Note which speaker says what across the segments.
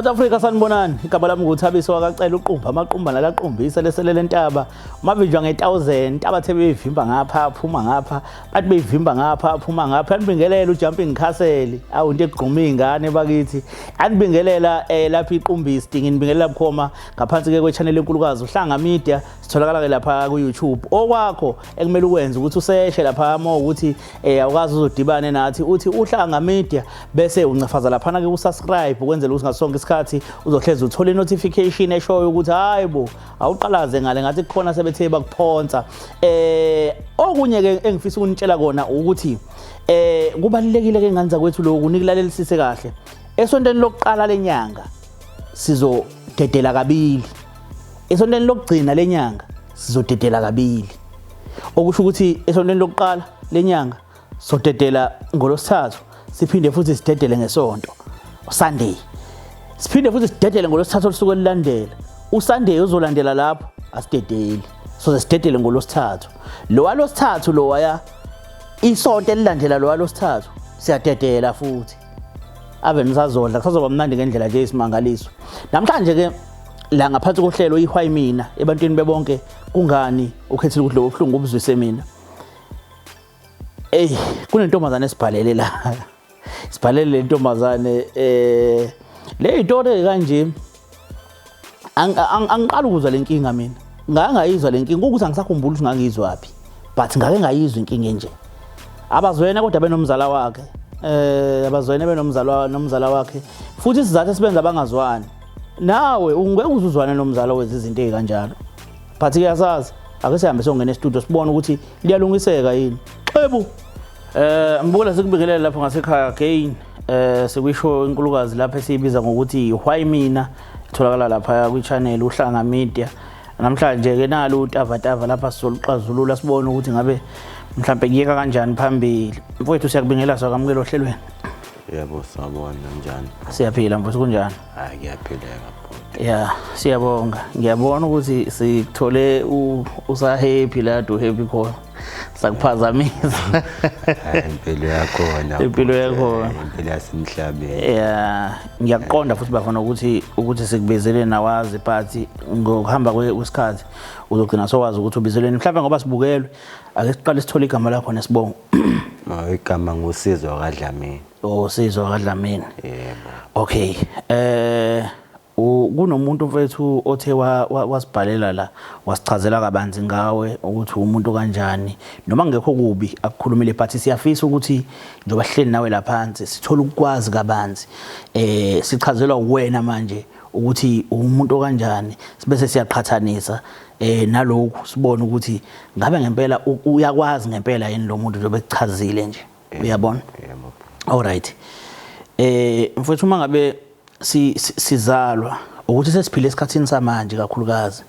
Speaker 1: South Africa sanibonani igaba lami nguThabiso wakacela uqumba amaqumba nalaqumba leselele ntaba mavinjwa nge1000 intaba the beyivimba ngapha aphuma ngapha bathi beyivimba ngapha aphuma ngapha anibingelela ujumping castle awu into egquma ingane bakithi anibingelela lapha iqumbisi dingi nibingelela bukhoma ngaphansi ke kwe-channel enkulukazi uhlanga media sitholakala ke lapha ku YouTube okwakho ekumele ukwenza ukuthi useshe lapha ama ukuthi awukazi uzodibane nathi uthi uhlanga media bese uncafaza lapha ke usubscribe ukwenzela ukuthi ngasonke isikhathi uzohlezi uthola notification eshoyo ukuthi hayibo awuqalaze ngale ngathi kukhona sebethe bakuphonsa okunye ke engifisa ukunitshela kona ukuthi kubalekile ke ngani zakwethu lokhu nikulalelisise kahle esontweni lokuqala lenyanga sizodedela kabili esontweni lokugcina lenyanga sizodedela kabili okusho ukuthi esontweni lokuqala lenyanga sodedela ngolosithathu siphinde futhi sidedele ngesonto Sunday siphinde futhi sidedele ngolosithathu olusuku elilandela uSunday uzolandela lapho asidedeli so sidedele ngolosithathu lo walosithathu lo waya isonto elilandela lo walosithathu siyadedela futhi ave nisazodla kusazoba mnandi ngendlela nje isimangaliso namhlanje ke la ngaphansi kohlelo ihwayi mina ebantwini bebonke kungani ukhethile ukudlo obuhlungu ubuzwise mina kunentombazane esibhalele la sibhalele lentombazane le itori kanje angiqala ukuzwa lenkinga mina ngangayizwa lenkinga ukuthi angisakhumbula ukuthi ngangizwa wapi but ngake ngayizwa inkinga enje abazwena kodwa benomzala wakhe abazwena benomzala wakhe futhi isizathu sibenza abangazwani nawe ungeke uzuzwane nomzala wezi izinto ezikanjalo but kuyasazi ake sihambe songena e-studio sibone ukuthi liyalungiseka yini xebu ngibukela sikubingelela lapho ngasekhaya again sekwisho inkulukazi lapha esiyibiza ngokuthi ihwayi mina itholakala lapha kwi-channel uhlanga media namhlanje ke nalo utavatava lapha sizoluxazulula sibone ukuthi ngabe mhlambe kuyeka kanjani phambili mfowethu siyakubingelela sakamukelo ohlelweni
Speaker 2: yebo sawubona njani
Speaker 1: siyaphila mfowethu kunjani
Speaker 2: hayi ngiyaphileka
Speaker 1: yeah siyabonga ngiyabona ukuthi sikuthole usahappy la do happy khona sakuphazamisa
Speaker 2: impilo yakho
Speaker 1: impilo
Speaker 2: yasemhlabeni
Speaker 1: yeah ngiyaqonda futhi bafana ukuthi sikubezele nawazi but ngokuhamba kwesikhathi uzogcina sowazi ukuthi ubizeleni mhlawumbe ngoba sibukelwe ake siqale sithole igama lakho nesibongo
Speaker 2: igama nguSizwe kaDlamini
Speaker 1: Sizwe kaDlamini
Speaker 2: yebo
Speaker 1: okay kunomuntu mfethu othe wasibhalela la wasichazela kabanzi ngawe ukuthi umuntu kanjani noma ngekho kubi akukhulumile but siyafisa ukuthi njoba hleli nawe laphansi sithola ukwazi kabanzi sichazelwa wena manje ukuthi umuntu kanjani sibese siyaqhathanisa nalokho sibone ukuthi ngabe ngempela uyakwazi ngempela yini lo muntu njoba ekuchazile nje uyabona all right mfethu mangabe sizalwa ukuthi sesiphile esikhathini samanje kakhulukazi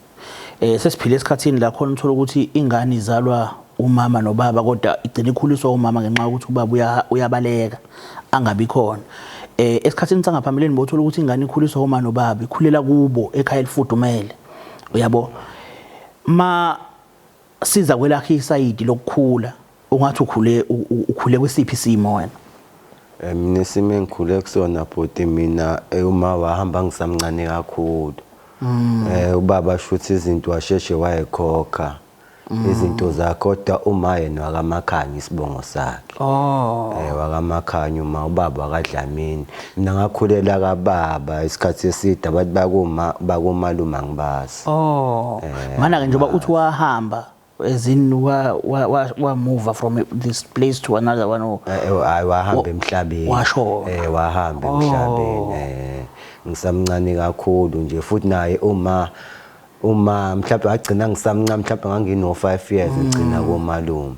Speaker 1: sesiphile esikhathini la khona uthola ukuthi ingane izalwa umama nobaba kodwa igcina ikhuliswa umama ngenxa ukuthi ubaba uyabaleka angabi khona esikhathini sangaphambilini bothola ukuthi ingane ikhuliswa umama nobaba ikhulela kubo ekhaya elifudumele uyabo siza kwelakhe isayidi lokukhula ungathi ukhule kwesiphi isimo wena
Speaker 2: mina isimo engikhule kusona bhuti mina uma wahamba ngisamncane kakhulu ubaba shuthi izinto washeshe wayekhokha izinto zakhe kodwa uma yena wakamakhanya isibongo sakhe wakamakhanya uma ubaba kaDlamini mina ngakhulela kababa isikhathi eside abantu bakumalume angibazi
Speaker 1: mana ke njoba uthi wahamba as in wa move from this place to another one
Speaker 2: wahamba emhlabeni wahamba emhlabeni ngisamncane kakhulu nje futhi naye uma mhlawumbe agcina ngisamncane mhlawumbe ngangino 5 years ngicina komalume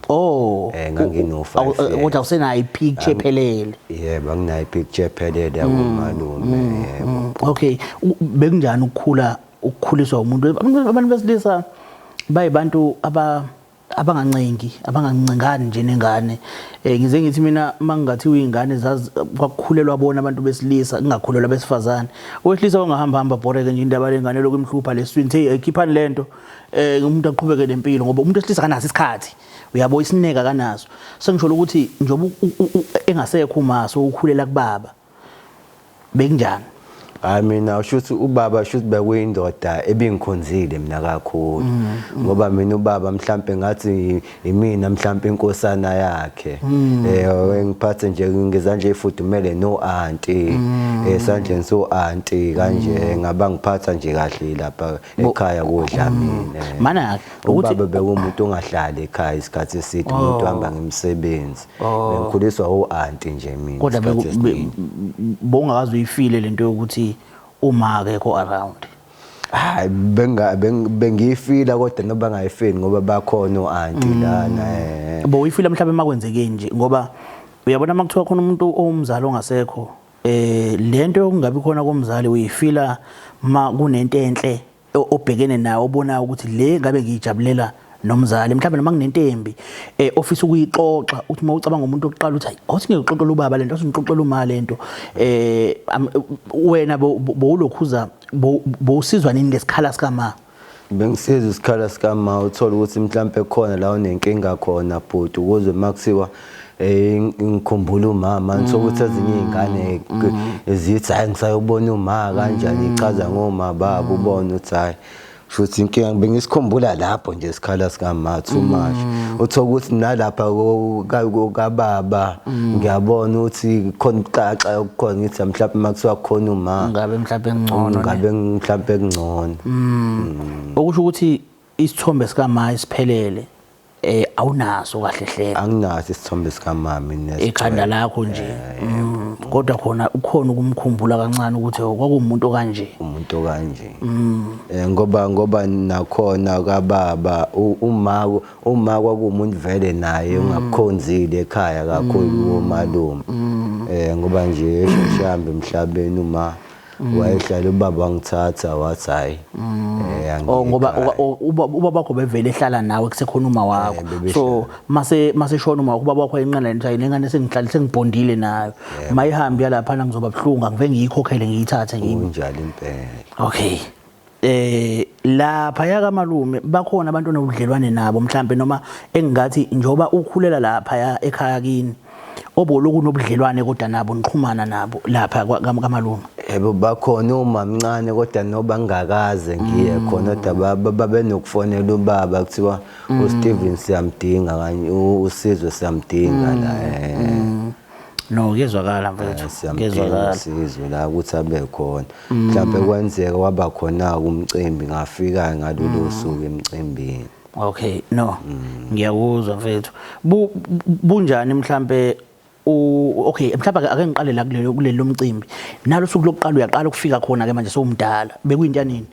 Speaker 2: ngangino 5 years
Speaker 1: kodwa usenayo ipicture ephelele
Speaker 2: yebo anginayo ipicture ephelele yakomalume yebo
Speaker 1: okay bekunjani ukukhuliswa umuntu abantu besilisa bayibantu abangancengi abangancengani nje nengane ngize ngithi mina mangingathiwa izingane zazi kwakukhulelwa bona abantu besilisa ngingakhulelwa besifazane owehlisa ongahamba boreke nje indaba lengane lokho imhlupha leswini hey khiphani lento umuntu aqhubeke nempilo ngoba umuntu wesilisa kanaso isikhathi uyabo isineka kanaso sengisho ukuthi njoba engasekho umaso ukhulela kubaba bekunjani
Speaker 2: hayi mina ushuthi ubaba shuthi bekuyindoda ebingikhonzile mina kakhulu ngoba mina ubaba mhlambe ngathi imina mhlambe inkosana yakhe ngiphathe nje ngezandla efudumele no auntie esandleni so auntie kanje ngaba ngiphatha nje kahle lapha ekhaya koDlamini
Speaker 1: mana
Speaker 2: ukuthi ubaba bekumuntu ongahlali ekhaya isikhathi eside umuntu ohamba ngemsebenzi bengikhuliswa auntie nje mina
Speaker 1: kodwa bongakazi uyifile lento ukuthi uma akekho around
Speaker 2: hayi bengifila kodwa noba ngayifeli ngoba bakhona oanti lana
Speaker 1: bo uyifila mhlawumbe makwenzeke nje ngoba uyabona makuthiwa khona umuntu omzali ongasekho lento yokungabi khona komzali uyifila ma kunento enhle obhekene nayo obona ukuthi le ngabe ngijabulela nomzali mhlawumbe noma kunentembi ofisa ukuyixoxa uthi mawucabanga umuntu oqala uthi awuthi ngixoxela ubaba lento asingixoxela uma lento wena bowulokhuza bowusizwa nini lesikhala sikama
Speaker 2: bengisizwe isikhala sikama uthola ukuthi mhlambe khona la unenkinga khona bhuti ukuze makusiwa ngikhumbula umama ngisokuthi ezinye izingane ezithi hayi ngisayobona uma kanjani ichaza ngoma baba ubona uthi hayi futhi inkinga bengisikhumbula lapho nje isikhala sikama too much uthola ukuthi nalapha kababa ngiyabona ukuthi khona uqaqa yokukhona ngithi mhlawumbe makusiwa khona uma
Speaker 1: ngabe mhlawumbe ngcono
Speaker 2: ngabe mhlawumbe ngcono
Speaker 1: okusho ukuthi isithombe sikama isiphelele awunaso kahle hle
Speaker 2: anginaso isithombe sikamama mina
Speaker 1: ekhanda lakho nje kodwa khona ukhona ukumkhumbula kancane ukuthi kwakuumuntu kanje
Speaker 2: umuntu kanje ngoba nakhona kababa uma kwakuumuntu vele naye ungakukhonzile ekhaya kakhulu umalume ngoba nje esheshambe emhlabeni uma wayehlala ubaba ngithatha wathi hayi
Speaker 1: ngoba ubaba wakho bevele ehlala nawe kusekhona uma wakho so mase shona uma ubaba wakho ayinqala nje lengane sengihlala sengibondile nayo mayihambi yalapha na ngizoba buhlungu ngive ngiyikhokhele ngiyithathe ngimi
Speaker 2: njalo impela
Speaker 1: okay lapha yaka malume bakhona abantu onobudlelwane nabo mhlambe noma engathi njoba ukhulela lapha ekhaya kini oboloku nobudlelwane kodwa nabo niqhumana nabo lapha kamalume
Speaker 2: yebo bakhona uma mncane kodwa noba ngingakaze ngiye khona kodwa babe nokufonela ubaba kuthiwa uSteven siyamdinga kanye usizwe siyamdinga la
Speaker 1: no kezwakala mfethu kezwakala
Speaker 2: sizwe la ukuthi abe khona mhlawumbe kwenzeka waba khona kumcimbi ngafika ngalolu suku emcimbini
Speaker 1: okay no ngiyakuzwa mfethu bunjani mhlambe okay mhlawumbe ake ngiqale la kulelo mcimbi nalo suku lokuqala uyaqala ukufika khona ke manje sowumdala bekuyinto yanini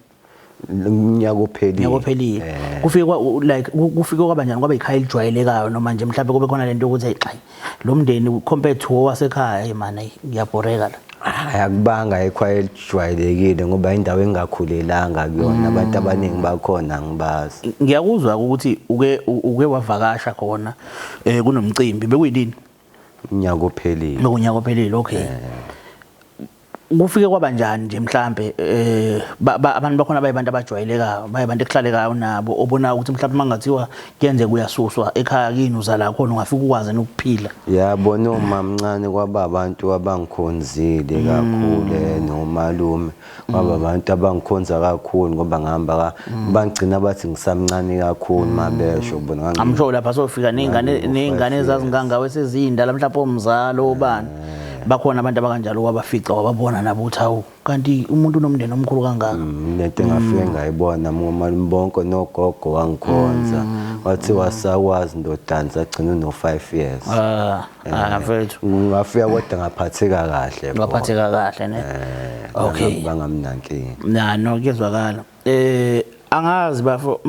Speaker 2: unyaka
Speaker 1: ophelile kufika like kufika kwabanjani kwaba ikhaya elijwayelekayo noma nje mhlawumbe kube khona lento ukuthi hayi lo mndeni compared to wasekhaya man ngiyabhoreka la
Speaker 2: ayakubanga ekhaya elijwayelekile ngoba indawo engakhulelanga kuyona abantu abaningi bakhona ngibazi
Speaker 1: ngiyakuzwa ukuthi uke wavakasha khona kunomcimbi bekuyini
Speaker 2: unyaka ophelile
Speaker 1: unyaka ophelile okay kufike kwabanjani nje mhlambe abantu bakhona abayibantu abajwayelekayo bayibantu ekuhlalekayo nabo obona ukuthi mhlawumbe mangathiwa kuyenze kuyasuswa ekhaya kini uzala khona ungafika ukwazi nokuphila
Speaker 2: yabona uma mncane kwaba abantu abangikhonzile kakhulu nomalume kwaba abantu abangikhonza kakhulu ngoba ngihamba bangigcina bathi ngisamncane kakhulu mabesho ubona
Speaker 1: ngamsho lapha sofika nezingane ezazingangawe sezindala mhlawumbe omzalo obani bakhona abantu abakanjalo wabafica wababona nabo uthawu kanti umuntu unomndeni omkhulu kangaka
Speaker 2: lento engafike ngayibona ngomalume bonke nogogo wangikhonza wathi wasakwazi ndodansa agcina no 5 years
Speaker 1: mfethu
Speaker 2: ngafika kodwa ngaphatheka kahle
Speaker 1: ngaphatheka kahle ne okay
Speaker 2: bangamnankinga
Speaker 1: no kuyezwakala angazi bafo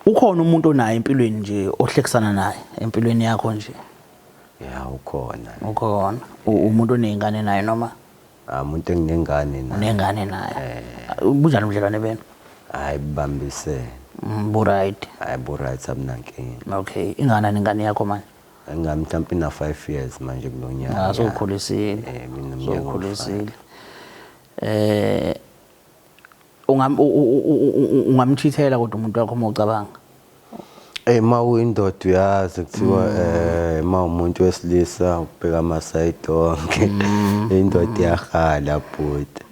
Speaker 1: ukhona umuntu onayo empilweni nje ohlekisana naye empilweni yakho nje
Speaker 2: ya ukhona
Speaker 1: umuntu onengane naye noma
Speaker 2: umuntu enginengane naye
Speaker 1: unengane naye bunjani ubudlelwane benu
Speaker 2: hayi bambise
Speaker 1: right
Speaker 2: hayi right abunankinga
Speaker 1: okay ingane yakho manje
Speaker 2: ngami mhlawumbe na 5 years manje kulonyaka
Speaker 1: sokhulisile
Speaker 2: mina
Speaker 1: sokhulisile ungamchithela kodwa umuntu wakho uma ucabanga
Speaker 2: Ma uyindoda uyazi kuthiwa ma umuntu wesilisa ubheka amasayidi onke indoda iyahala bhuti.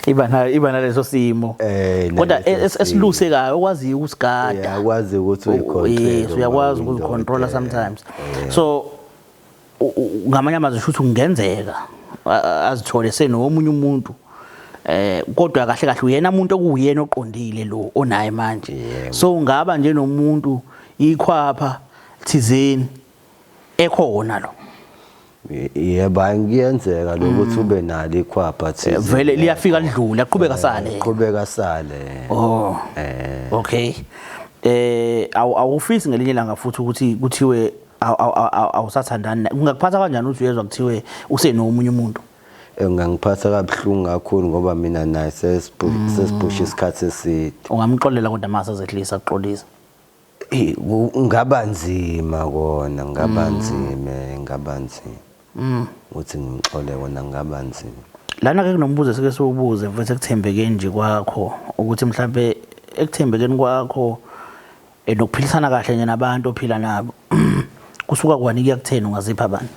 Speaker 1: Iba naleso simo. Kodwa esilusekayo okwazi ukusigada.
Speaker 2: Uyakwazi ukuthi uyicontrol.
Speaker 1: Yes, uyakwazi ukuzicontrola sometimes. So ngamanye amazwi shuthi kungenzeka azithole senomunye umuntu kodwa kahle kahle uyena umuntu okuyena oqondile lo onaye manje. So ungaba nje nomuntu ikhwapha thizeni ekhona lo.
Speaker 2: Yebo ngiyenzeka lokuthi ube nalo ikhwapha thizeni.
Speaker 1: Vele liyafika lidlula qhubeka sale.
Speaker 2: Qhubeka sale.
Speaker 1: Oh. Okay. Awufisi ngelinye ilanga futhi ukuthi kuthiwe awusathandani. Ungakuphatha kanjani uthi uyezwa kuthiwe usenomunye umuntu?
Speaker 2: Ngangiphatha kabuhlungu kakhulu ngoba mina naye sesibhusha isikhathi eside.
Speaker 1: Ungamxolela kodwa mase zehlisa aqolisa.
Speaker 2: Ngaba nzima kona, ngaba nzima. Uthi ngimxole kona ngaba nzima.
Speaker 1: Lana ke kunombuzo sike siwubuze mfethu ekuthembekeni nje kwakho ukuthi mhlambe ekuthembekeni kwakho nokuphilisana kahle nje nabantu ophila nabo. Kusuka kwani kuyakuthena ungazipha abantu?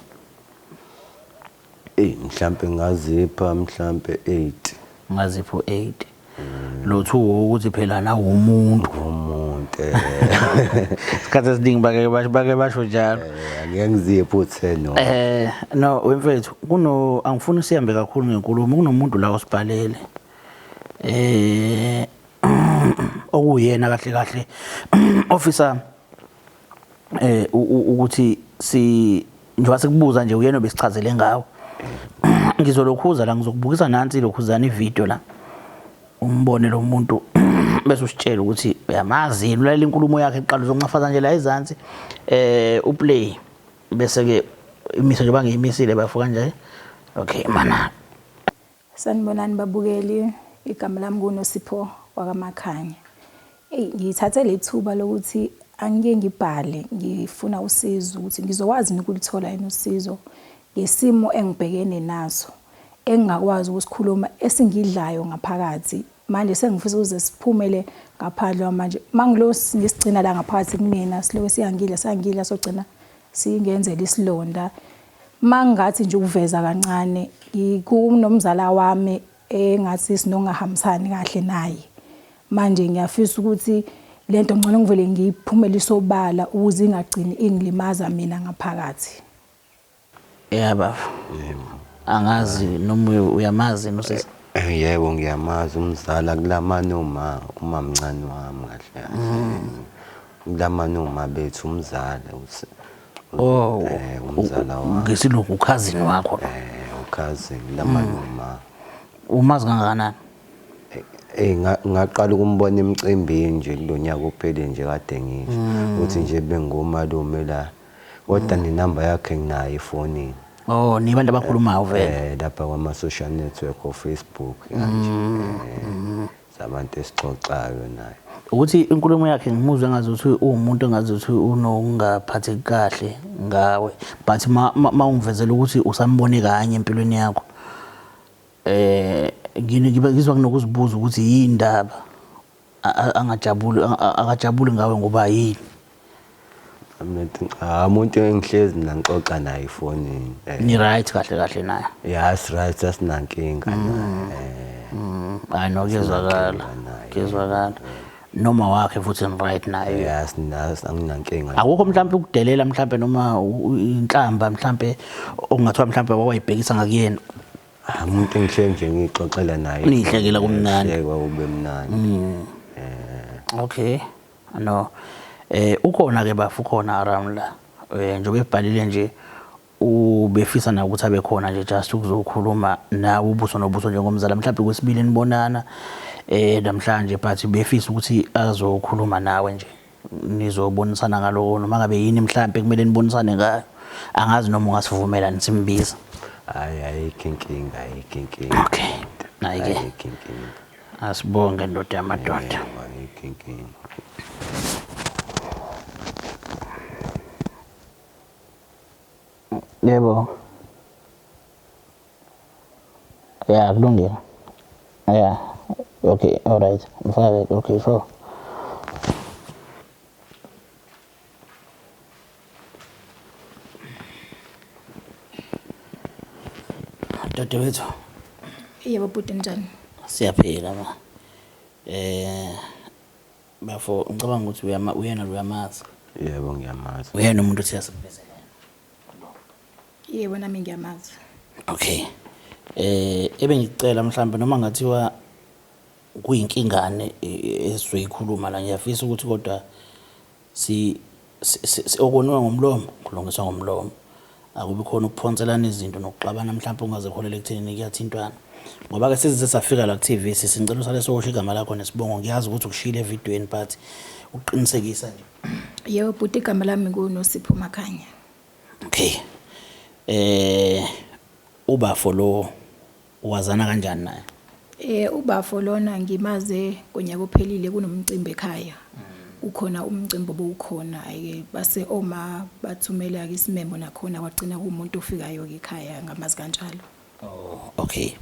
Speaker 2: Mhlambe ngazipha mhlambe 8.
Speaker 1: Ngazipho 8. Lo 2 ukuthi phela nawo umuntu. Isikhathi esiningi bake basho njalo.
Speaker 2: Angeke ngiziphe u10.
Speaker 1: No wemfethu angifuni sihambe kakhulu ngenkulumo kunomuntu la osibhalele. Okuyena kahle kahle officer ukuthi njengoba sikubuza nje uyena obesichazele ngawo. Ngizolokhuza la ngizokubukisa nansi lokhuzana ivideo la. Umbone lo muntu bese usitshela ukuthi uyamazi ulalela inkulumo yakhe eqala uzonqafaza nje la ezansi uplay bese ke imise nje bangeyimisile bafuka nje. Okay mana.
Speaker 3: Sanibonani babukeli, igama lami kuNosipho wakamakhanya. Ngithathe lethuba lokuthi angike ngibhale ngifuna usizo ukuthi ngizokwazi ukulithola yini usizo ngesimo engibhekene naso engakwazi ukusikhuluma esingidlayo ngaphakathi manje sengifisa ukuze siphumele ngaphandle manje mangilo ngisigcina la ngaphakathi kumina siloko siyangidla sogcina singenzela isilonda mangathi nje ukuveza kancane kunomzala wami engathi sinongahambisani kahle naye manje ngiyafisa ukuthi lento ngcono ngivele ngiphumele isobala ukuze ingagcini ingilimaza mina ngaphakathi.
Speaker 1: Yebo. Angazi noma uyamazi nosisi.
Speaker 2: Yebo ngiyamazi umzala kulamana uma mncane wami kahle. Kulamana uma bethu umzala umzala wami.
Speaker 1: Ngesilungu ukhazini wakho.
Speaker 2: Ukhazini kulamana uma.
Speaker 1: Umazi kangakanani?
Speaker 2: Ngaqala ukumbona emcimbini nje kulonyaka ophele nje kade ngisho uthi nje bengomalume la kodwa nenamba yakhe nginayo efonini.
Speaker 1: Nibantu abakhulumayo vele.
Speaker 2: Lapha kwama social network of Facebook kanje. Sabantu esixoxayo naye.
Speaker 1: Ukuthi inkulumo yakhe ngimuzwe ngazuthi umuntu engazuthi unokungaphatheki kahle ngawe but mawungivezela ukuthi usambone kanye empilweni yakho. Ngizwa kunokuzibuza ukuthi yini indaba angajabuli ngawe ngoba yini.
Speaker 2: Umuntu engihlezi ngixoxa naye efonini.
Speaker 1: Ni right kahle naye.
Speaker 2: Yes right asinankinga
Speaker 1: naye. No kezwakala. Noma wakhe futhi ni right naye.
Speaker 2: Yes anginankinga.
Speaker 1: Akukho mhlawumbe ukudelela mhlawumbe noma inhlamba mhlawumbe ongathiwa mhlawumbe wawayibhekisa ngakuyena.
Speaker 2: Umuntu engihle nje ngixoxela naye.
Speaker 1: Nihlekela kumnandi.
Speaker 2: Yebo ube mnandi.
Speaker 1: Okay. No. Ukhona ke bafu khona around la. Njobe ebhalile nje ubefisa na ukuthi abe khona nje just ukuzokhuluma nawe ubuso nobuso njengomzala mhlawumbe kwesibili nibonana namhlanje but befisa ukuthi azokhuluma nawe nje nizobonisana ngaloko noma ngabe yini mhlawumbe kumele nibonisane ngayo angazi noma ungasivumela nisimbiza.
Speaker 2: Ayikho inkinga.
Speaker 1: Okay. Nayike. Asibonge ndoda yamadoda.
Speaker 2: Ayikho inkinga.
Speaker 1: Yebo. Yeah, kulungile. Yeah. Okay, all right. Okay, sure. Dadewethu,
Speaker 3: Yebo bhuti njani?
Speaker 1: siyaphila ma. Bafo ngicabanga ukuthi uyena uyamazi.
Speaker 2: Yebo ngiyamazi.
Speaker 1: Uyena umuntu othi yasimbezelena.
Speaker 3: Yebo nami ngiyamazi.
Speaker 1: Okay. Ebengicela mhlawumbe noma ngathiwa kuyinkingane esizoyikhuluma la ngiyafisa ukuthi kodwa si okonwa ngomlomo kulungiswa ngomlomo. Akubi khona ukuphonselana izinto nokuxabana mhlawumbe ungaze kholele ekutheni kuyathintwana. Ngoba ke sizize safika la ku TV sicela usale sosho igama lakho nesibongo ngiyazi ukuthi ukushila evidweni but uqinisekisa nje.
Speaker 3: Yebo bhuti igama lami nguNosipho Makhanya.
Speaker 1: Okay. Ubafo lo wazana kanjani naye?
Speaker 3: Ubafo lona ngimaze ngonyaka ophelile kunomcimbi ekhaya. Ukhona umcimbi obukhona ayike base oma bathumela ke isimemo nakhona kwagcina kuumuntu ofikayo ke ekhaya ngamazi kanjalo.
Speaker 1: Oh, okay.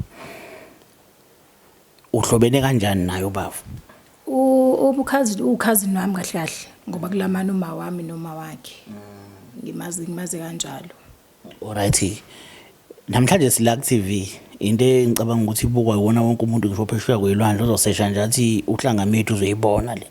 Speaker 1: Uhlobene kanjani naye ubafo?
Speaker 3: Ukhazini wami kahle kahle ngoba kulamana uma wami noma wakhe. Ngimaze kanjalo.
Speaker 1: Alright. Namhlanje sila ku TV into engicabanga ukuthi ibukwa yona wonke umuntu ngisho phesheya kwelwandle uzosesha nje athi uhlanga methu uzoyibona le.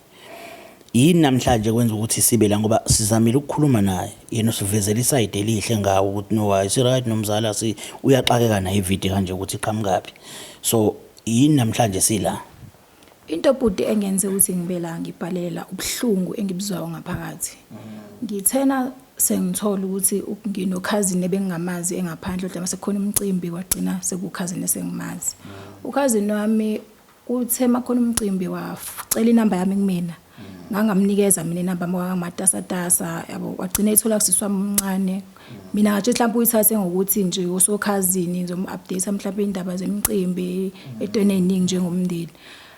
Speaker 1: Yini namhlanje kwenza ukuthi sibe la ngoba sizamile ukukhuluma naye yena usivezela iside elihle ngawo ukuthi no why si right nomzala si uyaxakeka naye ivideo kanje ukuthi iqhamukapi. So yini namhlanje sila?
Speaker 3: Into bhuti engenze ukuthi ngibela ngibhalela ubuhlungu engibuzwayo ngaphakathi. Ngithena sengithola ukuthi nginokhazini ebengingamazi engaphandle kodwa mase khona umcimbi kwagcina sekukhazini esengimazi. Ukhazini wami uthe makhona umcimbi wacela inamba yami kumina. Ngangamnikeza mina inamba ngamatasatasa yabo wagcina ethola kusisi wami omncane. Mina ngathi mhlawumbe uyithathe ngokuthi nje usokhazini ngizom-update mhlawumbe indaba zemicimbi etweni eziningi njengomndeni.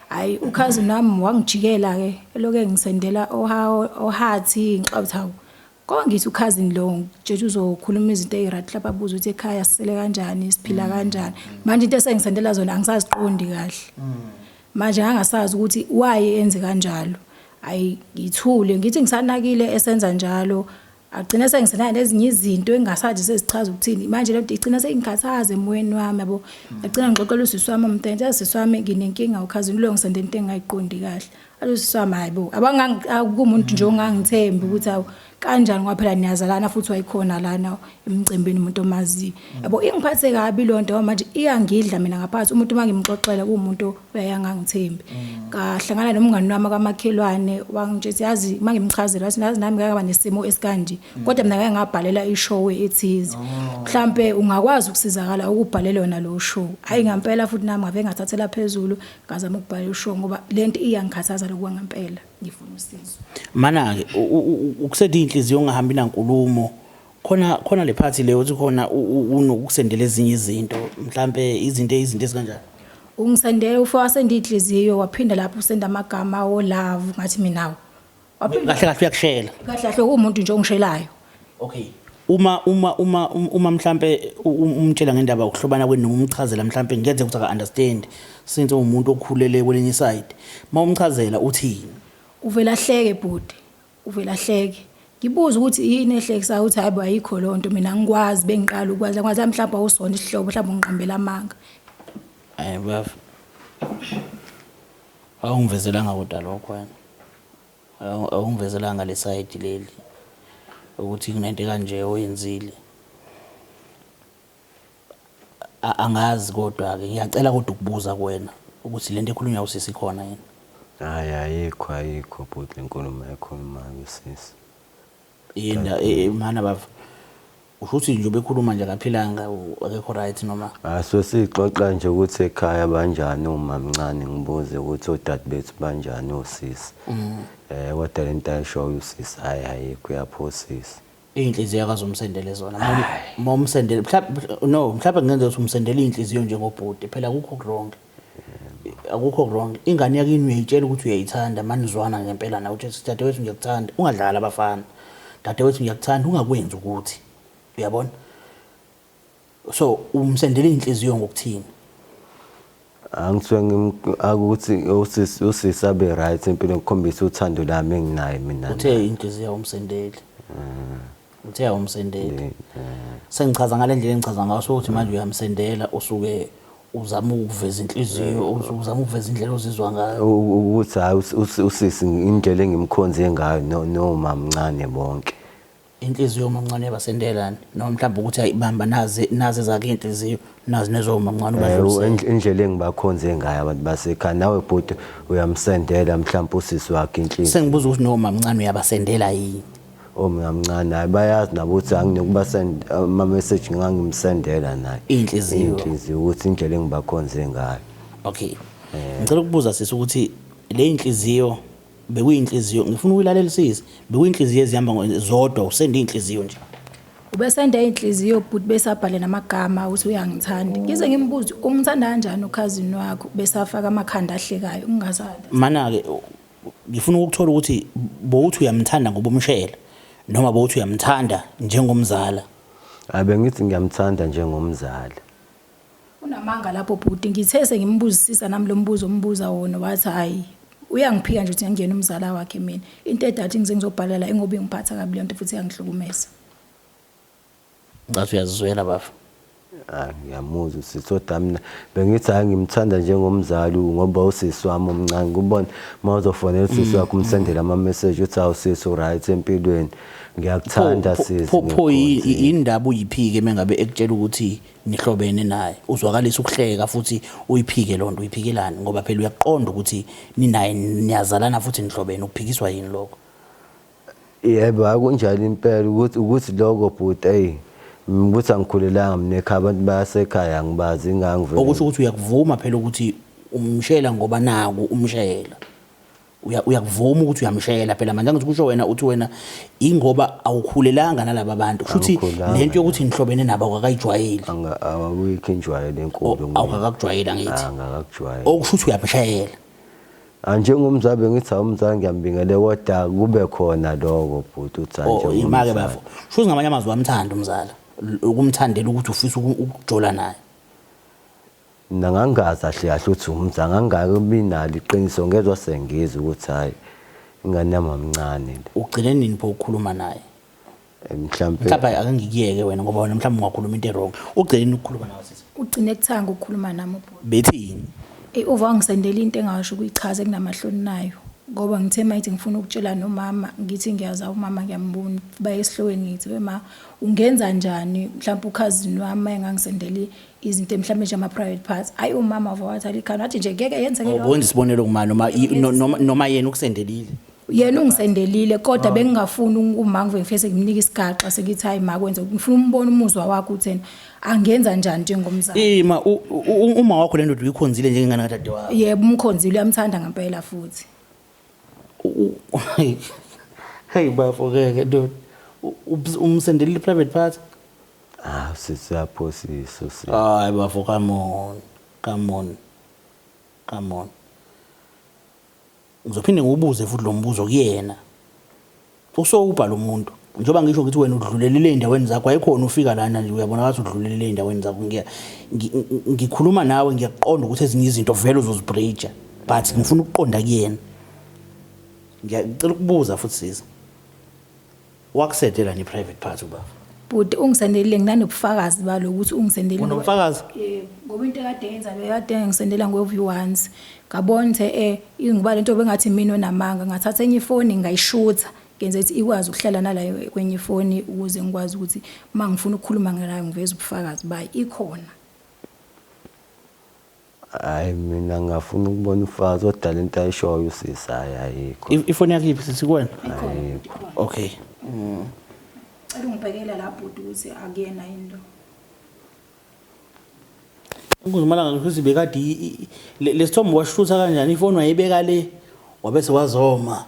Speaker 3: Hayi ukhazini wami wangijikela ke eloke ngisendela ohathi ngixawuthawu. Kongithi ukhazini lo nje uzokhuluma izinto ezirathi lapha abuza ukuthi ekhaya sisele kanjani siphila kanjani. Manje into esengisendela zona angisaziqondi kahle. Manje angasazi ukuthi why enze kanjalo. Ayi ngithule ngithi ngisanakile esenza njalo agcina sengisena nezinye izinto engasathi sezichaza ukuthini manje lento igcina sengikhathaza emoyeni wami yabo agcina ngixoxela usisi wami umntente usisi wami nginenkinga ukhazini lo ngisende into engayiqondi kahle alusisi wami hayibo kumuntu nje ongangithembi ukuthi awu kanjani ngoba phela niyazalana futhi wayikhona lana emcimbini umuntu omazi yabo ingiphathe kabi lonto manje iyangidla mina ngaphakathi umuntu mangimxoxela kuumuntu uyayangangithembi kahlangana nomngani wami kamakhelwane wangitshela yazi mangimchazela wathi nazi nami ngeke banesimo esikanje kodwa mina ngeke ngabhalela ishow ethize mhlambe ungakwazi ukusizakala ukubhalela yona lo show hayi ngempela futhi nami ngave ngathathela phezulu ngazama ukubhalela ishow ngoba lento iyangikhathaza lokwa ngempela ngifuna usizo
Speaker 1: mana ke ukusethe inhliziyo ungahambi nankulumo khona le party le uthi khona unokusendela ezinye izinto mhlambe izinto ezikanjani
Speaker 3: ungisendela ufasenda inhliziyo waphinda lapho usenda amagama o love ngathi minawo
Speaker 1: waphinda kahle uyakushela
Speaker 3: kahle kahle kumuntu nje ongishelayo
Speaker 1: okay uma mhlambe umtshela ngendaba ukuhlobana kwenu umchazela mhlambe ngiyenze ukuthi aka understand since umuntu okhulele kwelinye side mawumchazela uthini
Speaker 3: uvela hleke bhuti uvela hleke ngibuza ukuthi yini ehlekisa ukuthi hayibo ayikho lonto mina ngikwazi bengiqala ukwazi ngathi mhlawumbe awusona isihlobo mhlawumbe ungiqambela amanga
Speaker 1: baf awungivezelanga kodwa lokho wena awungivezelanga le side leli ukuthi kunento kanje oyenzile angazi kodwa ke ngiyacela kodwa ukubuza kuwena ukuthi lento ekhulunywa usisi khona yini
Speaker 2: ayikho bhuti inkulumo ekhuluma ngesisi
Speaker 1: yini mana bava ushuthi nje bekhuluma nje akaphilanga akekho right noma
Speaker 2: so sixoxa nje ukuthi ekhaya banjani uma mncane ngibuze ukuthi odade bethu banjani osisi kodwa lento ayishoyo usisi ayikho yaphosisi
Speaker 1: inhliziyo yakazomsendele zona momsendele mhlawumbe ngenze ukuthi umsendele inhliziyo nje ngobhuti phela akukho wrong ingane yakini uyayitshela ukuthi uyayithanda manizwana ngempela nawe uthi dadewethu ngiyakuthanda ungadlala abafana dadewethu ngiyakuthanda ungakwenza ukuthi uyabona so umsendele inhliziyo ngokuthini
Speaker 2: angithiwe akuthi usisi abe right empilweni ngikhombisa uthando lami enginayo mina
Speaker 1: uthe inhliziyo umsendele uthe awumsendela sengichaza ngalendlela engichaza ngayo sokuthi manje uyamsendela usuke uzama ukuveza inhliziyo uzama ukuveza indlela ozizwa ngayo
Speaker 2: ukuthi hayi usisi indlela engimkhonze ngayo noma mncane bonke
Speaker 1: inhliziyo mamncane yabasendelani noma mhlawumbe ukuthi ayibamba nazi ezake inhliziyo nazi nezo mamncane
Speaker 2: ubadlulisela indlela engibakhonze ngayo abantu basekhaya nawe bhuti uyamsendela mhlawumbe usisi wakhe inhliziyo
Speaker 1: sengibuza ukuthi noma mamncane uyabasendela yini
Speaker 2: omncane hayi bayazi nabo ukuthi anginokubasend ama message ngangimsendela naye
Speaker 1: inhliziyo
Speaker 2: ukuthi indlela engibakhonze ngayo
Speaker 1: okay ngicela ukubuza sisi ukuthi le inhliziyo bekuyinhliziyo ngifuna ukuyilalela sisi bekuyinhliziyo ezihamba zodwa usende inhliziyo nje
Speaker 3: ubesende inhliziyo but besabhale namagama ukuthi uyangithanda ngize ngimbuze ungithanda kanjani ukhazini wakho besafaka amakhanda ahlekayo ungazazi
Speaker 1: mana ke ngifuna ukuthola ukuthi bowuthi uyamthanda ngoba umshela noma bowuthi uyamthanda njengomzala
Speaker 2: abengithi ngiyamthanda njengomzala
Speaker 3: unamanga lapho bhuti ngithe sengimbuzisisa nami lo mbuzo ombuza wona wathi hayi uyangiphika nje ukuthi ngiyena umzala wakhe mina into edathi ngize ngizobhalela engobe ngiphatha kabi lento futhi yangihlukumeza
Speaker 1: ngathi uyazizwela bafu
Speaker 2: ngiyamuzwa usithoda mina bengithi hayi ngimthanda njengomzali ngoba usisi wami omncane kubona mawuzofonela usisi wakho umsendela ama message uthi awusisi right empilweni ngiyakuthanda sisi
Speaker 1: pho indaba uyiphike mengabe ekutshela ukuthi nihlobene naye uzwakalisa ukuhleka futhi uyiphike lonto uyiphikelana ngoba phela uyaqonda ukuthi ninaye niyazalana futhi nihlobene ukuphikiswa yini lokho
Speaker 2: yebo akunjalo impela ukuthi lokho bhuti ukuthi angikhulelanga mina ekhaya abantu bayasekhaya ngibazi ngangivela
Speaker 1: okusho ukuthi uyakuvuma phela ukuthi umshela ngoba naku umshela uyakuvuma ukuthi uyamshela phela manje ngithi kusho wena uthi wena ingoba awukhulelanga nalabo bantu futhi lento yokuthi nihlobene nabo akayijwayeli
Speaker 2: awuyikho injwayelo enkulu
Speaker 1: awukakujwayela ngithi
Speaker 2: angakakujwayela
Speaker 1: okusho ukuthi uyamshela
Speaker 2: njengomzali ngithi awumzali ngiyambingele kodwa kube khona lokho bhuti uthi
Speaker 1: nje imake bafo shuthi ngamanye amazwi wamthanda umzala ukumthandela ukuthi ufisa ukujola naye
Speaker 2: nangangazi kahle kahle uthi umzali ngangakabi nalo iqiniso ngezwe sengizwe ukuthi hayi ingane yami amncane
Speaker 1: ugcine nini pho ukukhuluma naye
Speaker 2: mhlawumbe
Speaker 1: akangikiyeke wena ngoba wena mhlawumbe ungakhuluma into wrong ugcine ukukhuluma nawe sisi
Speaker 3: ugcine ekuthanga ukukhuluma nami ubhuti
Speaker 1: bethini
Speaker 3: uva ngisendela into engasho ukuyichaza kunamahloni nayo ngoba ngithe mayithi ngifuna ukutshela nomama ngithi ngiyaza umama ngiyambona baye esihlweni ngithi wema ungenza njani mhlawumbe ukhazini wami engangisendela izinto mhlawumbe nje ama private parts ayi umama wathi alikhana athi nje ngeke yenze ke
Speaker 1: ubona isibonelo kumani noma yena ukusendelile
Speaker 3: yena ungisendelile kodwa bengingafuni uma ngivefese ngimnika isigaxa sekithi hayi makwenze ngifuna umbone umuzwa wakho uthena angenza njani njengomzali
Speaker 1: uma wakho le ndoda uyikhonzile njengengane kadade wakho
Speaker 3: yebo umkhonzile uyamthanda ngempela futhi
Speaker 1: hey bafokeke ndoda umsendelile private part
Speaker 2: sisiyaphosisa
Speaker 1: hayi bafo come on ngizophinde ngibuze futhi lo mbuzo kuyena usowubhala umuntu njengoba ngisho ukuthi wena udlulelele endaweni zakho ayikhona ufika lana nje uyabona ukuthi udlulelele endaweni zakho ngikhuluma nawe ngiyaqonda ukuthi ezinye izinto vele uzozibridge but ngifuna ukuqonda kuyena ngiyacela ukubuza futhi sisi wakusetela ni private part ubaba
Speaker 3: but ungisendelile nginanobufakazi balo ukuthi ungisendelile
Speaker 1: unobufakazi
Speaker 3: ngoba into ekade yenza bekade ngisendela ngeview once ngabona ukuthi ingibale into bengathi mina onamanga ngathatha enye ifoni ngayishutha ngenze ukuthi ikwazi ukuhlala nalayo kwenye ifoni ukuze ngikwazi ukuthi mangifuna ukukhuluma ngalayo ngiveze ubufakazi bayi ikhona
Speaker 2: hayi mina ngafuna ukubona ufakazi odala into ayishoyo usisi ayikho
Speaker 1: ifoni yakhe iphi sisikwena okay
Speaker 3: cela ungibhekela lapho ukuthi akuyena into
Speaker 1: Ngizimala ngokuthi bekade lesithombe washutha kanjani ifoni wayibeka le wabese wazoma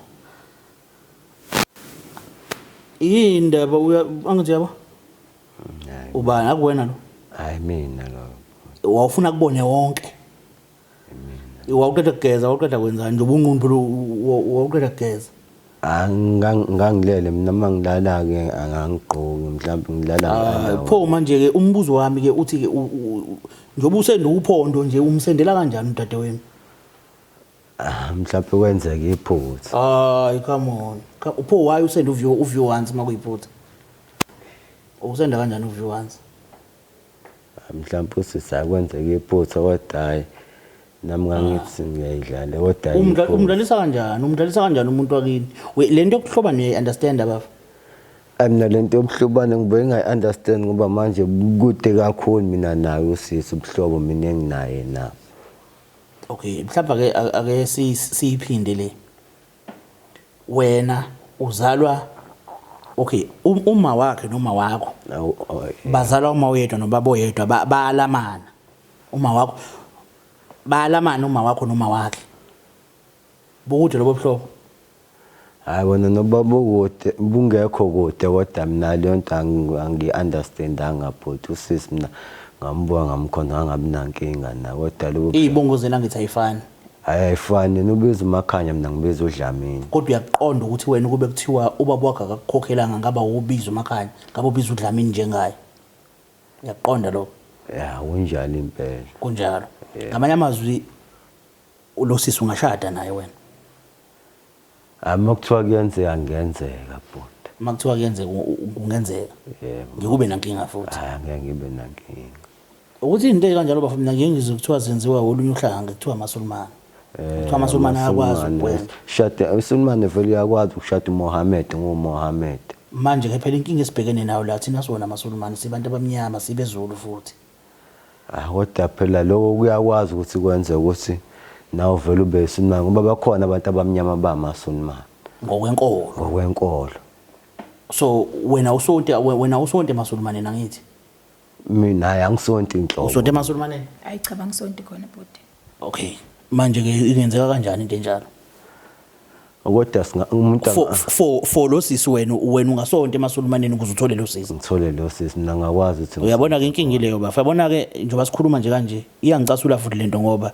Speaker 1: indaba angithi yabo ubani akuwena lo
Speaker 2: hayi mina lo
Speaker 1: wawufuna kubone wonke wawuqeda kugeza wawuqeda kwenzani nje ubunqundu wawuqeda kugeza
Speaker 2: ngangilele mina mangilala ke angangigqoki mhlawumbe ngilala
Speaker 1: pho manje ke umbuzo wami ke uthi ke njoba usende uphondo nje umsendela kanjani udade wenu
Speaker 2: mhlawumbe kwenzeke iphutha
Speaker 1: hayi come on upho why usende uview once makuyiphutha Usenda kanjani uviwanzi?
Speaker 2: Mhlawumbe sisakwenzeka iphutha kodwa hayi nami ngangithi ngiyayidlala kodwa
Speaker 1: umdlalisa kanjani umuntu wakini lento yokuhloba niye understand abafu
Speaker 2: mina lento yobuhlobane ngibe ngingayi-understand ngoba manje kude kakhulu mina naye usisi ubuhlobo mina enginaye na.
Speaker 1: Okay, mhlawumbe ake siyiphinde le. Wena uzalwa okay, uma wakhe noma wakho bazalwa uma uyedwa nobaba oyedwa bayalamana. Uma wakho bayalamana uma wakho noma wakhe. Bukude lobo buhlobo.
Speaker 2: Hayi wona nobaba ukude bungekho kude kodwa mina le nto angi-understandanga but usisi mina ngambuka ngamkhona ngabi nankinga na kodwa lobo
Speaker 1: izibongozela ngithi ayifani.
Speaker 2: ayifani nobiza uMakhanya mina ngibiza uDlamini.
Speaker 1: Kodwa uyaqonda ukuthi wena kube kuthiwa ubaba wakhe akakukhokhelanga ngaba ubiza uMakhanya ngabe ubiza uDlamini njengaye. Uyaqonda lokho?
Speaker 2: Ya unjalo impela.
Speaker 1: Kunjalo. Ngamanye amazwi lo sisi ungashada naye wena.
Speaker 2: Makuthiwa kuyenzeka ngenzeka bhuti.
Speaker 1: Makuthiwa kuyenzeka kungenzeka.
Speaker 2: Yebo.
Speaker 1: Ngikube nankinga futhi.
Speaker 2: Ngeke ngibe nankinga.
Speaker 1: Ukuthi into ekanjalo bafu mina ngiyengizwe kuthiwa zenziwa olunye uhlanga kuthiwa amaSulumane. Kuthiwa amaSulumane ayakwazi ukwenza.
Speaker 2: Shada uSulumane vele uyakwazi ukushada uMohammed ngoMohammed.
Speaker 1: Manje ke phela inkinga esibhekene nayo la thina sona amaSulumane sibantu abamnyama sibezulu futhi.
Speaker 2: Kodwa phela lokho kuyakwazi ukuthi kwenze ukuthi nawe vele ube iSulumane ngoba bakhona abantu abamnyama bamaSulumane. Ngokwenkolo.
Speaker 1: So wena usonte emaSulumane nangithi.
Speaker 2: Mina ayangisonti inhlobo.
Speaker 1: Usonte emaSulumane?
Speaker 3: Hayi cha bangisonti khona bhuti.
Speaker 1: Okay. Manje ke ingenzeka kanjani into enjalo?
Speaker 2: Kodwa umuntu
Speaker 1: for lo sisi wena ungasonto emaSulumaneni ukuze uthole lo sisi.
Speaker 2: Ngithole lo sisi mina ngakwazi ukuthi
Speaker 1: uyabona ke inkingi leyo bafa yabona ke njengoba sikhuluma nje kanje iyangicasula futhi lento ngoba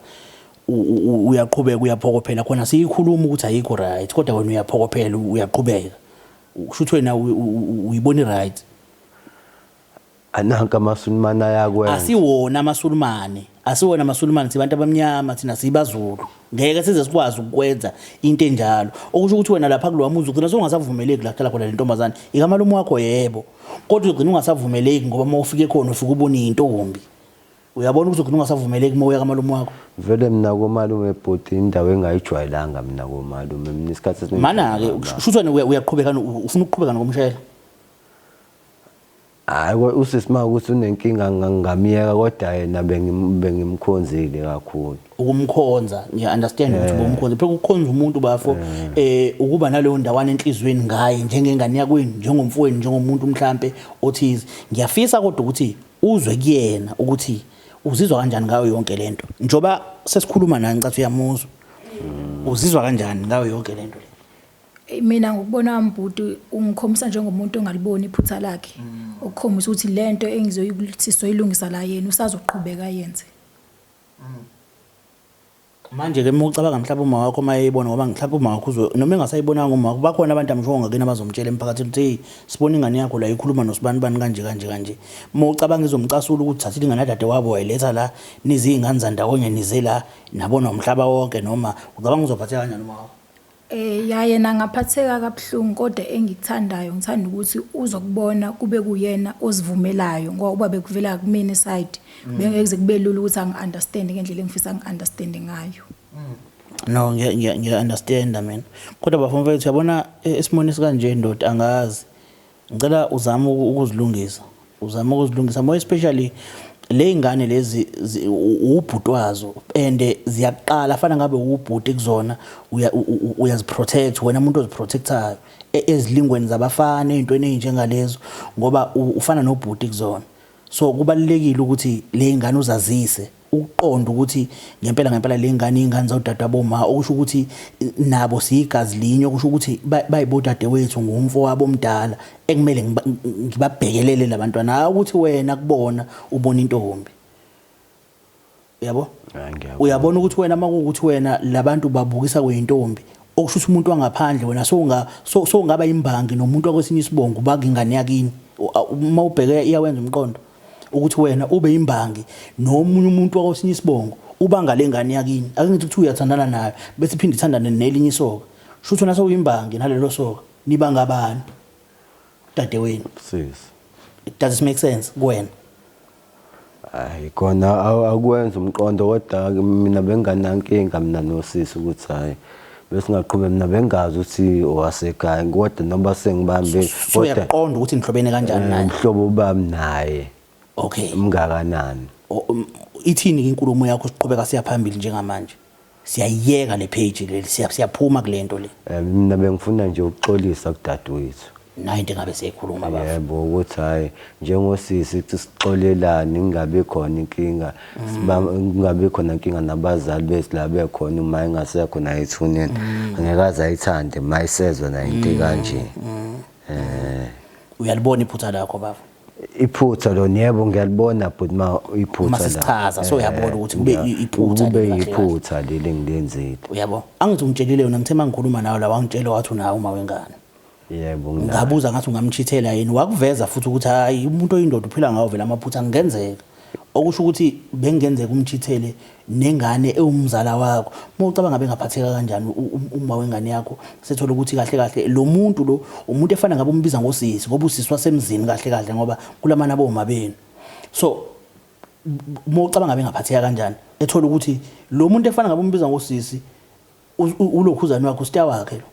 Speaker 1: uyaqhubeka uyaphokophela khona siyikhuluma ukuthi ayikho right kodwa wena uyaphokophela uyaqhubeka usho ukuthi wena uyibona right.
Speaker 2: Ananka amaSulumane ayakwenza.
Speaker 1: Asiwona amaSulumane sibantu abamnyama thina sibazulu ngeke size sikwazi ukwenza into enjalo okusho ukuthi wena lapha kulowa muzi ugcina songasavumeleki la khala khona le ntombazane ikamalume wakho yebo kodwa ugcina ungasavumeleki ngoba mawufike khona ufike ubone intombi uyabona ukuthi ugcina ungasavumeleki mawuya kamalume wakho
Speaker 2: vele mina komalume bhuti indawo engayijwayelanga mina komalume mina isikhathi esiningi
Speaker 1: mana ke usho ukuthi uyaqhubeka ufuna ukuqhubeka nokumshayela.
Speaker 2: Hayi usisi ukuthi unenkinga ngamiyeka kodwa yena bengimkhonzile kakhulu.
Speaker 1: Ukumkhonza ngiya understand ukuthi bomkhonza phela ukukhonza umuntu bafo ukuba naleyo ndawana enhlizweni ngaye njengengane yakwini njengomfowenu njengomuntu mhlambe othize ngiyafisa kodwa ukuthi uzwe kuyena ukuthi uzizwa kanjani ngayo yonke lento njoba sesikhuluma naye ngicathu uyamuzwa uzizwa kanjani ngayo yonke lento le.
Speaker 3: Mina ngokubona wambhuti ungikhombisa njengomuntu ongaliboni iphutha lakhe ukukhombisa ukuthi lento engizoyikuthi soyilungisa la yena usazoqhubeka yenze.
Speaker 1: Manje ke mawucabanga mhlawumbe uma wakho mayibona ngoba mhlawumbe uma wakho uzwe noma engasayibonanga uma wakho bakhona abantu amshongo ngakena bazomtshela emphakathini ukuthi hey sibona ingane yakho la ikhuluma nosibani bani kanje mawucabanga izomcasula ukuthi thathile ingane dade wabo wayiletha la nizi ingane zandawonye nize la nabona umhlaba wonke noma ucabanga uzophatheka kanjani uma wakho.
Speaker 3: Yena ngaphatheka kabuhlungu kodwa engikuthandayo ngithanda ukuthi uzokubona kube kuyena ozivumelayo ngoba bekuvela kumina side bengeke kube lula ukuthi angi-understand ngendlela engifisa ngi-understand ngayo.
Speaker 1: No ngiya understand mina kodwa bafowethu uyabona esimoni sikanje ndoda angazi ngicela uzame ukuzilungisa more especially le ingane lezi ubhutwazo and ziyaqala afana ngabe ubhuti kuzona uyaziprotect wena umuntu oziprotectayo ezilingweni zabafana ezintweni ezinjengalezo ngoba ufana nobhuti kuzona so kubalekile ukuthi le ingane uzazise ukuqonda ukuthi ngempela le ingane zodade aboma okusho ukuthi nabo siyigazi linye okusho ukuthi bayibodade wethu ngumfo wabo omdala ekumele ngibabhekelele labantwana ukuthi wena kubona ubona intombi yabo uyabona ukuthi wena makuukuthi wena labantu babukisa kweintombi okusho ukuthi umuntu wangaphandle wena so ungaba imbangi nomuntu wakwesinye isibongo ubaka ingane yakini uma ubheke iyawenza umqondo ukuthi wena ube imbangi nomunye umuntu wakwesinye isibongo ubanga lengane yakini ake ngithi ukuthi uyathandana nayo bese iphinde ithandane nelinye isoka shuthu naso uyimbangi nalelo soka nibanga abantu dade wenu
Speaker 2: sisi
Speaker 1: Does it make sense kuwena?
Speaker 2: Hayi khona akwenza umqondo kodwa mina benganankinga mina nosisi ukuthi hayi bese ngaqhubeka mina bengazi ukuthi owasekhaya kodwa noma sengibambe
Speaker 1: So uyaqonda ukuthi nihlobene kanjani naye?
Speaker 2: umhlobo bami naye
Speaker 1: Okay.
Speaker 2: umngakanani
Speaker 1: Ithini inkulumo yakho siqhubeka siya phambili njengamanje? Siyayiyeka le page le siyaphuma kulento le.
Speaker 2: mina bengifuna nje ukuxolisa kudadewethu
Speaker 1: Nayo into engabe siyikhuluma baba.
Speaker 2: yebo ukuthi hayi njengosisi ukuthi sixolelane ingabe khona inkinga kungabe khona inkinga nabazali bethu la bekhona uma engasekho na ethuneni angekaze ayithande mayisezwe na into kanje
Speaker 1: Uyalibona iphutha lakho baba?
Speaker 2: iphutha lo yebo ngiyalibona but ma iphutha
Speaker 1: Uma sisichaza so uyabona ukuthi kube iphutha
Speaker 2: kube iphutha leli ngilenzile
Speaker 1: uyabo angithi ungitshelile yona ngithe mangikhuluma nawe la wangitshela wathi unawo uma wengane
Speaker 2: yebo
Speaker 1: ngabuza ngathi ungamchithela yini wakuveza futhi ukuthi hayi umuntu oyindoda uphila ngawo vela amaphutha angenzeka okusho ukuthi bengenzeka umchithele nengane ewumzala wakho mawucabanga bengaphatheka kanjani uma wengane yakho sethola ukuthi kahle kahle lo muntu lo umuntu efana ngabe umbiza ngosisi ngoba usisi wasemzini kahle kahle ngoba kulamana aboma benu so mawucabanga bengaphatheka kanjani ethola ukuthi lo muntu efana ngabe umbiza ngosisi ulokhuzana wakho sita wakhe lo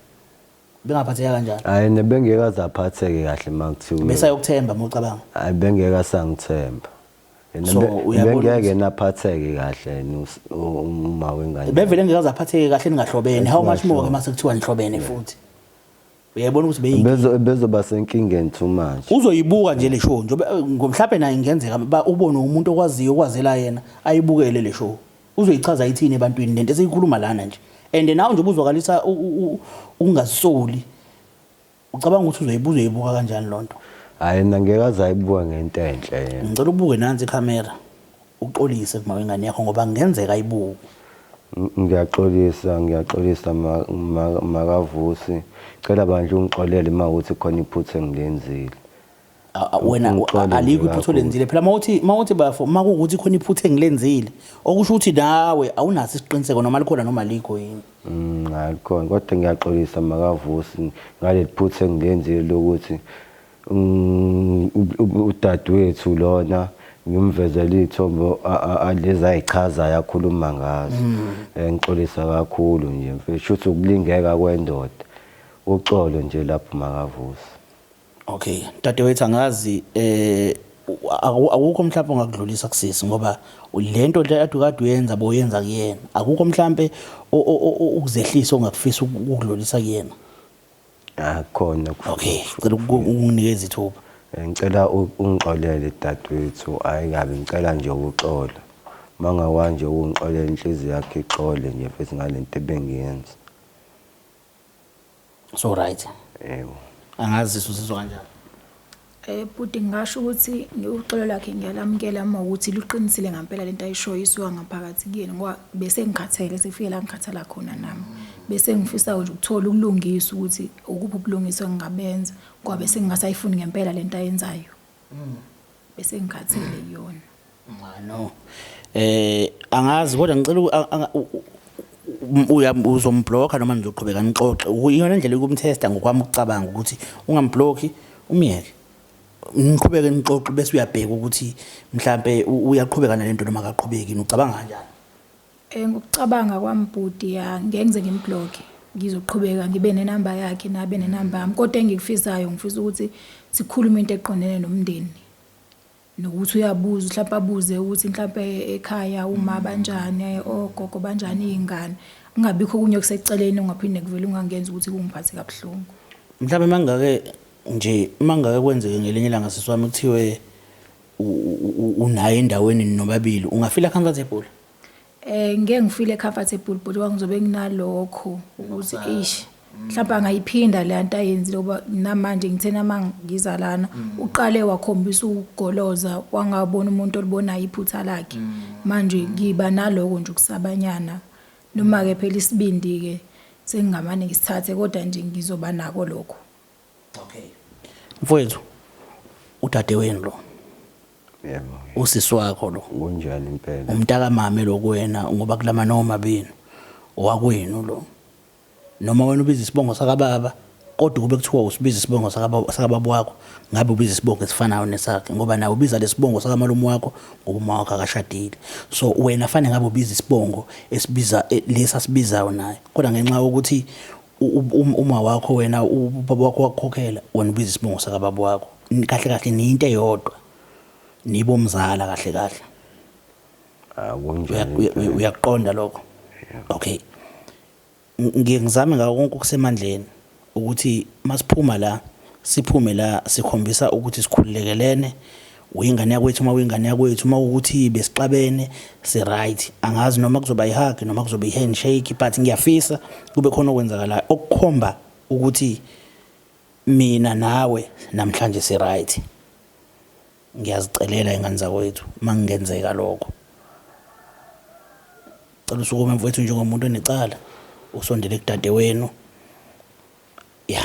Speaker 1: bengaphatheka kanjani
Speaker 2: hayi nebengekaze aphatheke kahle makuthiwa
Speaker 1: bese ayokuthemba mawucabanga
Speaker 2: hayi bengeka sangithemba bengeke naphatheke kahle uma wengane
Speaker 1: bevele ngikaze aphatheke kahle ningahlobene how much more ke mase kuthiwa nihlobene futhi uyayibona ukuthi
Speaker 2: bezoba senkingeni too much
Speaker 1: uzoyibuka nje le show njobe ngomhlaphe naye ingenzeka ubone umuntu okwaziyo okwazela yena ayibukele le show uzoyichaza ithini ebantwini lento esiyikhuluma lana nje and nawe nje ubuzwakalisa ungasoli ucabanga ukuthi uzoyibuka kanjani lonto
Speaker 2: hayi ngeke ayibuka ngento enhle yena
Speaker 1: ngicela ubuke nansi ikhamera uqolise kuma wengane yakho ngoba ngenzeka ayibuke
Speaker 2: ngiyaxolisa makavusi cela bandle ungixolele mawuthi khona iphutha engilenzile
Speaker 1: wena alikho iphutha olenzile phela mawuthi bafo makuukuthi khona iphutha engilenzile okusho ukuthi nawe awunaso isiqiniseko noma likhona noma likho yini
Speaker 2: hayi khona kodwa ngiyaxolisa makavusi ngaleli phutha engilenzile lokuthi udadewethu lona ngimvezela ithombo alezi ayichaza yakhuluma ngazo ngixolisa kakhulu nje mfethu uthi ukulingeka kwendoda uxolo nje lapho makavusi
Speaker 1: okay dadewethu angazi akukho mhlawumbe ongakudlulisa kusisi ngoba lento le adukade uyenza boyenza kuyena akukho mhlawumbe ukuzehlisa ongakufisa ukudlulisa kuyena
Speaker 2: khona
Speaker 1: okay ngicela ukunginikeza ithuba
Speaker 2: ngicela ungixolele dadewethu ayikabi ngicela nje ukuxola mangawa nje ungixolele inhliziyo yakhe ixole nje futhi ngalento ebengiyenza
Speaker 1: so right
Speaker 2: yebo
Speaker 1: angazi sizwe kanjani
Speaker 3: Bhuti ngisho ukuthi uxolo lakhe ngiyalamukela uma ukuthi luqinisile ngempela lento ayishoyo isuka ngaphakathi kuyena ngoba bese ngikhathele sefike la ngikhathala khona nami bese ngifisa nje ukuthola ukulungisa ukuthi ukuphi ubulungiswa engabenza ngoba bese ngingasayifuni ngempela lento ayenzayo bese ngikhathele yona
Speaker 1: no angazi kodwa ngicela uzomblocker noma nizoqhubeka nixoxe iyona indlela yokumtesta ngokwami ukucabanga ukuthi ungamblocki umyeke niqhubeke nixoxe bese uyabheka ukuthi mhlambe uyaqhubeka nalento noma akaqhubeki ucabanga kanjani
Speaker 3: ngokucabanga kwami Bhuti ya ngenze ngimblocke ngizoqhubeka ngibe nenamba yakhe nabe nenamba yami kodwa engikufisayo ngifisa ukuthi sikhulume into eqondene nomndeni nokuthi uyabuza mhlawumbe abuze ukuthi mhlawumbe ekhaya uma banjani ogogo banjani izingane ungabikho kunye kuseceleni ungaphinde kuvele ungangenza ukuthi kungiphathe kabuhlungu
Speaker 1: mhlawumbe mangake nje mangake kwenzeke ngelinye ilanga sisiwami kuthiwe unaye endaweni nobabili ungafila comfortable
Speaker 3: ngeke ngifile comfortable but wangizobe nginalokho ukuthi eish mhlawumbe angayiphinda le nto ayenzile ngoba namanje ngithena mangiza lana uqale wakhombisa ukugoloza wangabona umuntu olibonayo iphutha lakhe manje ngiba naloko nje ukusabanyana noma ke phela isibindi ke sengingamane ngisithathe kodwa nje ngizoba nako lokho
Speaker 1: okay mfowethu udadewenu lo
Speaker 2: yebo
Speaker 1: usisi wakho lo
Speaker 2: kunjani impela
Speaker 1: umntaka mama lokwena ngoba kulama noma bini owakwenu lo noma wena ubiza isibongo saka baba kodwa kube kuthiwa usibiza isibongo sakababa wakho ngabe ubiza isibongo esifanayo nesakhe ngoba nawe ubiza lesibongo sakamalume wakho ngoba uma wakho akashadile so wena fanele ngabe ubiza isibongo esibiza lesa sibizayo naye kodwa ngenxa yokuthi uma wakho wena ubaba wakho wakukhokhela wena ubiza isibongo sakababa wakho kahle kahle ni into eyodwa nibo umzala kahle kahle
Speaker 2: akunjani
Speaker 1: uyaqonda lokho okay ngizame ngako konke okusemandleni ukuthi masiphuma la siphume la sikhombisa ukuthi sikhululekelene uyingane yakwethu uma uyingane yakwethu uma ukuthi besixabene si right angazi noma kuzoba ihug noma kuzoba ihandshake but ngiyafisa kube khona okwenzakala okukhomba ukuthi mina nawe namhlanje si right ngiyazicelela ingane zakwethu mangenzeka lokho cela usukume mfowethu njengomuntu onecala usondele kudade wenu ya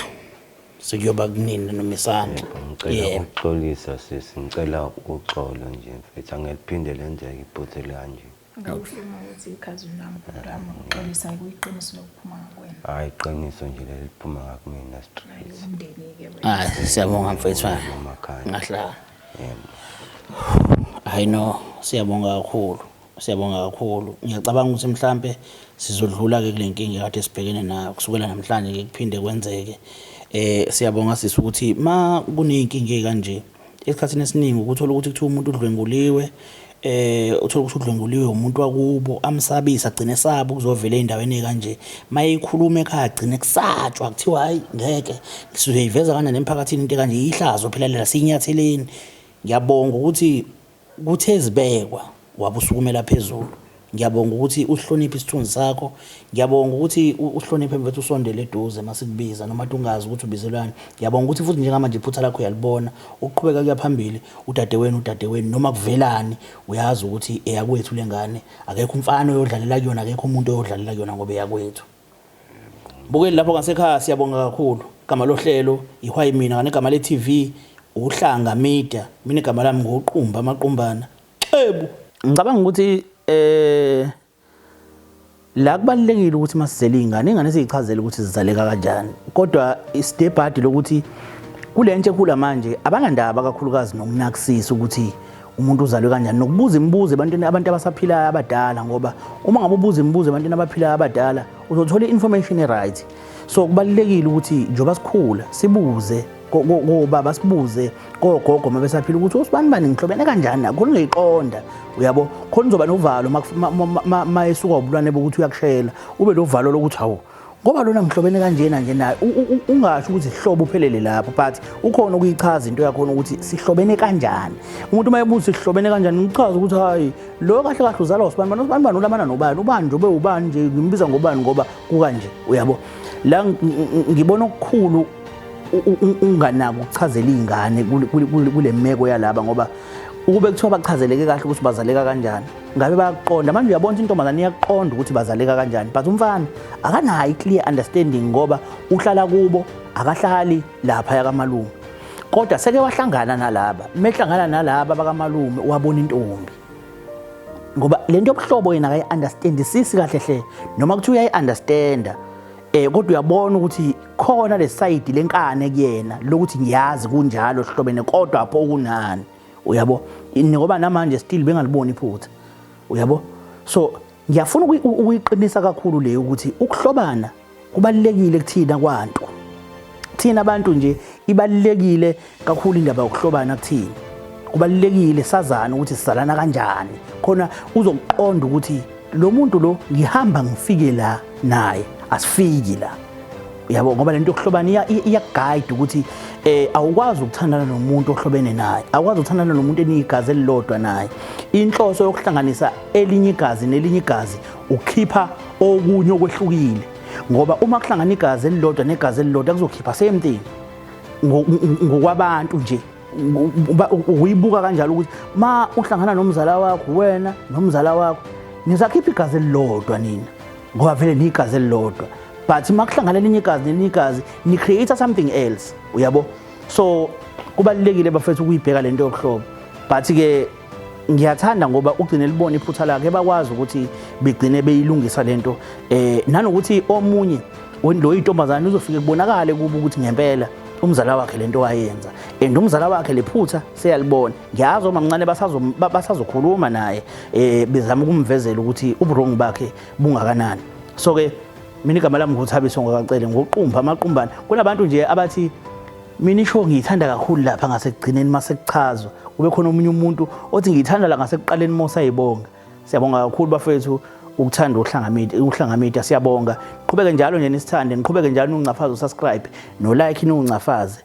Speaker 1: sekuyoba kunini nomisana
Speaker 2: ngicela ukuxolisa sisi ngicela uxolo nje mfethu angeliphinde lenzeke iphuthe kanje
Speaker 3: ngifuna ukuthi ikhazi nami kodwa uxolisa kuyiqiniso lokuphuma ngakwena
Speaker 2: hayi iqiniso nje leliphuma ngakumina straight
Speaker 3: umndeni ke
Speaker 1: siyabonga mfethu
Speaker 2: emakhaya
Speaker 1: ngahla I know siyabonga kakhulu ngiyacabanga ukuthi mhlambe sizodlula ke kule nkinga kade sibhekene nayo kusukela namhlanje ke kuphinde kwenzeke siyabonga sisi ukuthi ma kuneyinkinga ekanje esikhathini esiningi ukuthola ukuthi kuthiwa umuntu udlwenguliwe uthola ukuthi udlwenguliwe umuntu wakubo amsabisa agcine sabo kuzovela endaweni ekanje mayikhuluma ekhaya agcine kusatshwa kuthiwa hayi ngeke sizoyiveza kana nemphakathini into ekanje ihlazo phela lela sinyatheleni ngiyabonga ukuthi kuthe zibekwa wabusukumela phezulu ngiyabonga ukuthi uhloniphe isithunzi sakho ngiyabonga ukuthi uhloniphe mfethu usondele eduze masikubiza noma ungazi ukuthi ubizelwani ngiyabonga ukuthi futhi njengamanje iphutha lakho uyalibona uqhubeka kuya phambili udade wenu noma kuvelani uyazi ukuthi eyakwethu lengane akekho umfana oyodlalela kuyona akekho umuntu oyodlalela kuyona ngoba eyakwethu bukeli lapho ngasekhaya siyabonga kakhulu igama lohlelo ihwayi mina ngane igama le TV uhlanga media mina igama lami ngoqumba amaqombana xebu ngicabanga ukuthi la kubalekile ukuthi masizele ingane siyichazele ukuthi sizaleka kanjani kodwa istebhadi lokuthi kule ntshe khula manje abanandaba kakhulukazi nokunakisisa ukuthi umuntu uzalwe kanjani nokubuza imibuzo abantu abasaphilayo abadala ngoba uma ngabe ubuza imibuzo abantu abaphilayo abadala uzothola information right so kubalekile ukuthi njoba sikhula sibuze baba sibuze kogogo mabesaphila ukuthi usibani ngihlobene kanjani khona ngiyiqonda uyabo khona uzoba novalo mayesuka ubulwane bokuthi uyakushela ube lovalo lokuthi hawo ngoba lona ngihlobene kanjena nje naye ungasho ukuthi sihlobo uphelele lapho but ukhona ukuyichaza into yakho ukuthi sihlobene kanjani umuntu mayebuza sihlobene kanjani ngichaza ukuthi hayi lo kahle kahle uzalwa usibani ulamana nobani ubani nje ube ubani nje ngimbiza ngobani ngoba kukanje uyabo la ngibona okukhulu unganako ukuchazela izingane kule meko yalaba ngoba ukube kuthiwa bachazeleke kahle ukuthi bazaleka kanjani ngabe bayaqonda manje uyabona intombazane iyaqonda ukuthi bazaleka kanjani but umfana akanayo clear understanding ngoba uhlala kubo akahlali lapha yakamalume kodwa seke wahlangana nalaba mehlangana nalaba bakamalume wabona intombi ngoba lento yobuhlobo yena akayi understand sisi kahle hle noma kuthiwa uyayi understand kodwa uyabona ukuthi khona le side lenkane kuyena lokuthi ngiyazi kunjalo sihlobene kodwa apho kunani uyabo ngoba namanje still bengaliboni iphutha uyabo so ngiyafuna ukuyiqinisa kakhulu le ukuthi ukuhlobana kubalekile kuthina kwantu thina abantu nje ibalekile kakhulu indaba yokuhlobana kuthina kubalekile sazana ukuthi sisalana kanjani khona uzoqonda ukuthi lo muntu lo ngihamba ngifike la naye asifiki la uyabo ngoba lento yokuhlobana iyaguide ukuthi awukwazi ukuthandana nomuntu ohlobene naye awukwazi ukuthandana nomuntu enigazi elilodwa naye inhloso yokuhlanganisa elinye igazi nelinye igazi ukhipha okunye okwehlukile ngoba uma kuhlangana igazi elilodwa negazi elilodwa kuzokhipha same thing ngokwabantu nje uyibuka kanjalo ukuthi ma uhlangana nomzala wakho wena nomzala wakho nizakhipha igazi elilodwa nina ngoba vele nigazi elilodwa but makuhlangana elinye igazi nelinye igazi ni create something else uyabo so kubalekile bafethu ukuyibheka lento yokuhlobo but ke ngiyathanda ngoba ugcine libona iphutha lakhe bakwazi ukuthi begcine beyilungisa lento nanokuthi omunye lo intombazane uzofike kubonakale kuba ukuthi ngempela umzala wakhe lento wayenza and umzala wakhe lephutha seyalibona ngiyazi omamncane basazokhuluma naye bezama ukumvezela ukuthi uburongo bakhe bungakanani. So ke mina igama lami nguThabiso Ngokacele ngoqumba amaqumbana. Kunabantu nje abathi mina isho ngiyithanda kakhulu lapha ngasekugcineni masekuchazwa kube khona omunye umuntu othi ngiyithanda la ngasekuqaleni mosayibonga. Siyabonga kakhulu bafethu ukuthanda uhlangamida siyabonga. Qhubeke njalo nje nisithande, niqhubeke njalo uncafaze usubscribe no like uncafaze.